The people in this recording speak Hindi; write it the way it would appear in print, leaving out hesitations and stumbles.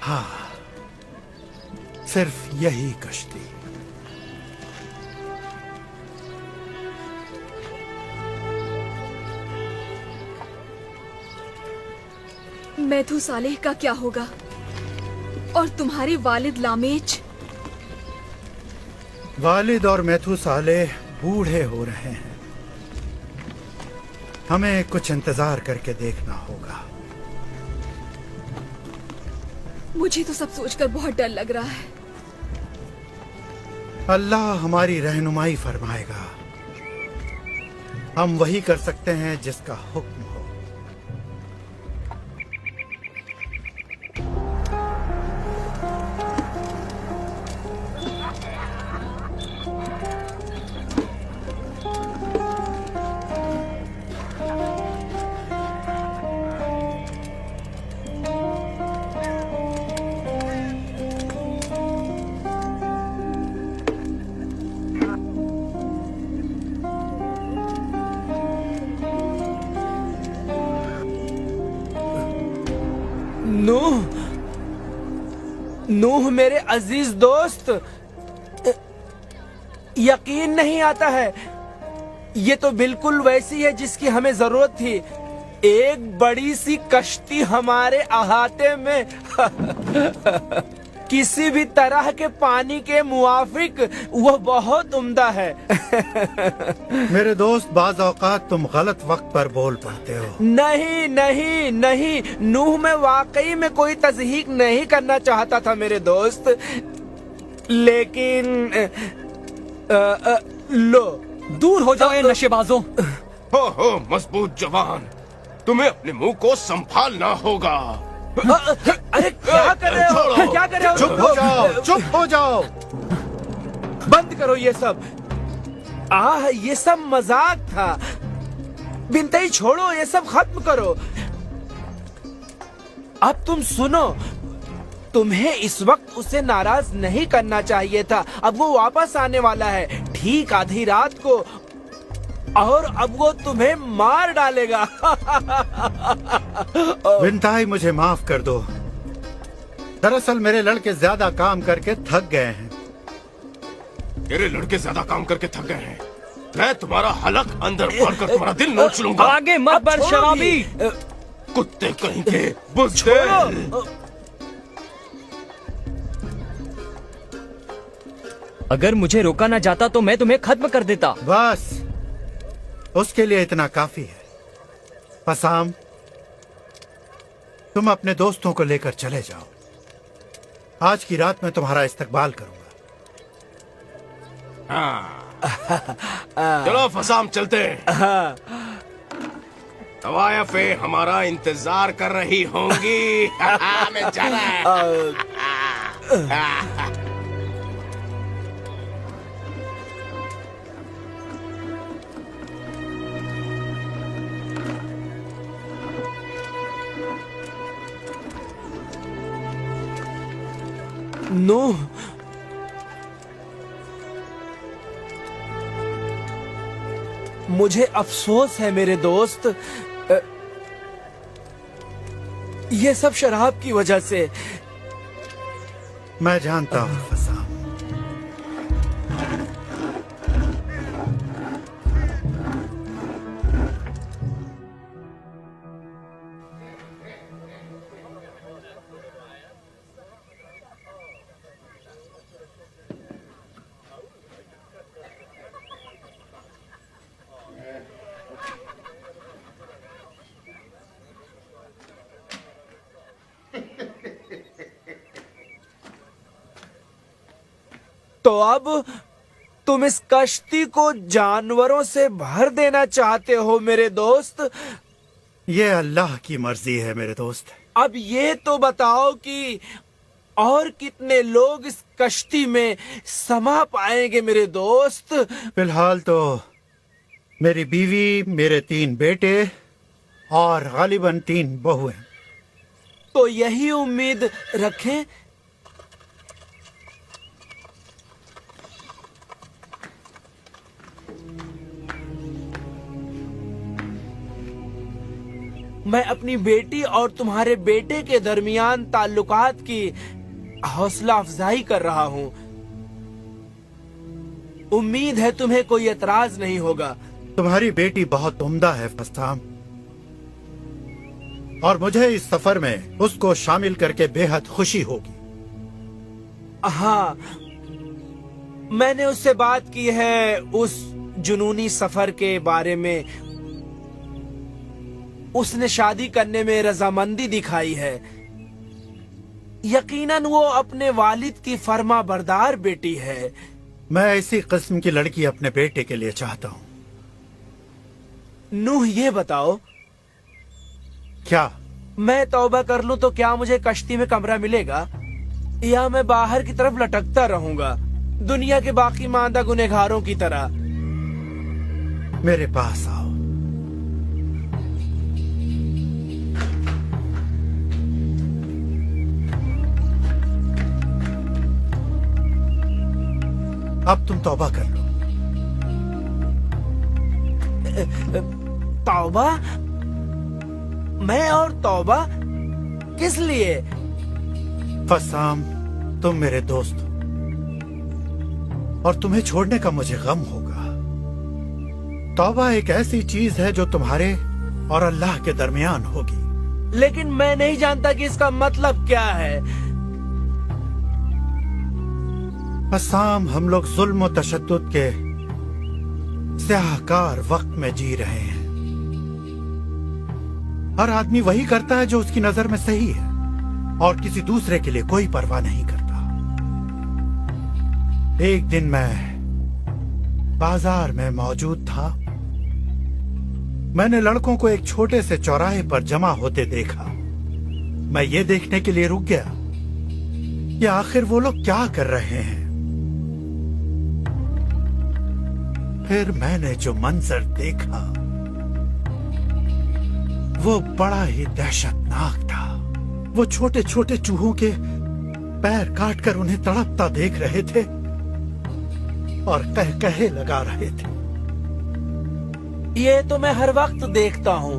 हाँ, सिर्फ यही कश्ती। मैथूसालेह का क्या होगा? और तुम्हारे वालिद लामेच? वालिद और मैथूसालेह बूढ़े हो रहे हैं। हमें कुछ इंतजार करके देखना होगा। मुझे तो सब सोचकर बहुत डर लग रहा है। अल्लाह हमारी रहनुमाई फरमाएगा। हम वही कर सकते हैं जिसका हुक्म हो। नूह मेरे अजीज दोस्त, यकीन नहीं आता है। ये तो बिल्कुल वैसी है जिसकी हमें जरूरत थी। एक बड़ी सी कश्ती हमारे अहाते में किसी भी तरह के पानी के मुआफिक, वह बहुत उम्दा है। मेरे दोस्त, बाज औकात तुम गलत वक्त पर बोल पड़ते हो। नहीं नहीं नहीं, नूह में वाकई में कोई तज़हीक नहीं करना चाहता था मेरे दोस्त, लेकिन लो। दूर हो जाओ ये नशेबाजों। हो मजबूत जवान, तुम्हें अपने मुंह को संभालना होगा। अरे क्या कर रहे हो? क्या कर रहे हो? चुप हो जाओ, चुप हो जाओ। बंद करो ये सब। ये सब मजाक था। बिनते छोड़ो, ये सब खत्म करो। अब तुम सुनो, तुम्हें इस वक्त उसे नाराज नहीं करना चाहिए था। अब वो वापस आने वाला है ठीक आधी रात को, और अब वो तुम्हें मार डालेगा। बिनताई, मुझे माफ कर दो। दरअसल मेरे लड़के ज्यादा काम करके थक गए हैं। तेरे लड़के ज्यादा काम करके थक गए हैं। मैं तुम्हारा हलक अंदर भरकर तुम्हारा दिल नोच लूंगा। आगे मत बढ़ शराबी। कुत्ते कहीं के बुज़दिल। अगर मुझे रोका ना जाता तो मैं तुम्हें खत्म कर देता। बस, उसके लिए इतना काफी है। पसाम, तुम अपने दोस्तों को लेकर चले जाओ। आज की रात मैं तुम्हारा इस्तकबाल करूंगा। चलो फसाम, चलते हैं। तवायफे हमारा इंतजार कर रही होंगी। मैं जा रहा है। नूह, मुझे अफसोस है मेरे दोस्त, ये सब शराब की वजह से। मैं जानता हूँ फसाम। तो अब तुम इस कश्ती को जानवरों से भर देना चाहते हो मेरे दोस्त? ये अल्लाह की मर्जी है मेरे दोस्त। अब ये तो बताओ कि और कितने लोग इस कश्ती में समा पाएंगे मेरे दोस्त? फिलहाल तो मेरी बीवी, मेरे 3 बेटे और गालिबन 3 बहुएं। तो यही उम्मीद रखें। मैं अपनी बेटी और तुम्हारे बेटे के दरमियान ताल्लुकात की हौसला अफजाई कर रहा हूँ। उम्मीद है तुम्हें कोई एतराज नहीं होगा। तुम्हारी बेटी बहुत उम्दा है फस्ताम, और मुझे इस सफर में उसको शामिल करके बेहद खुशी होगी। हाँ, मैंने उससे बात की है उस जुनूनी सफर के बारे में। उसने शादी करने में रजामंदी दिखाई है। यकीनन वो अपने वालिद की फर्मा बरदार बेटी है। मैं ऐसी किस्म की लड़की अपने बेटे के लिए चाहता हूँ। नूह, ये बताओ, क्या मैं तौबा कर लूं तो क्या मुझे कश्ती में कमरा मिलेगा, या मैं बाहर की तरफ लटकता रहूंगा दुनिया के बाकी मांदा गुनहगारों की तरह? मेरे पास आओ। अब तुम तौबा कर लो। तौबा? मैं और तौबा? किस लिए? फसाम, तुम मेरे दोस्त हो और तुम्हें छोड़ने का मुझे गम होगा। तौबा एक ऐसी चीज है जो तुम्हारे और अल्लाह के दरमियान होगी। लेकिन मैं नहीं जानता कि इसका मतलब क्या है। फसाम, हम लोग जुल्म और तशद्दुद के स्याहकार वक्त में जी रहे हैं। हर आदमी वही करता है जो उसकी नजर में सही है और किसी दूसरे के लिए कोई परवाह नहीं करता। एक दिन मैं बाजार में मौजूद था। मैंने लड़कों को एक छोटे से चौराहे पर जमा होते देखा। मैं ये देखने के लिए रुक गया कि आखिर वो लोग क्या कर रहे हैं। फिर मैंने जो मंजर देखा वो बड़ा ही दहशतनाक था। वो छोटे छोटे चूहों के पैर काटकर उन्हें तड़पता देख रहे थे और कह कहे लगा रहे थे। ये तो मैं हर वक्त देखता हूँ।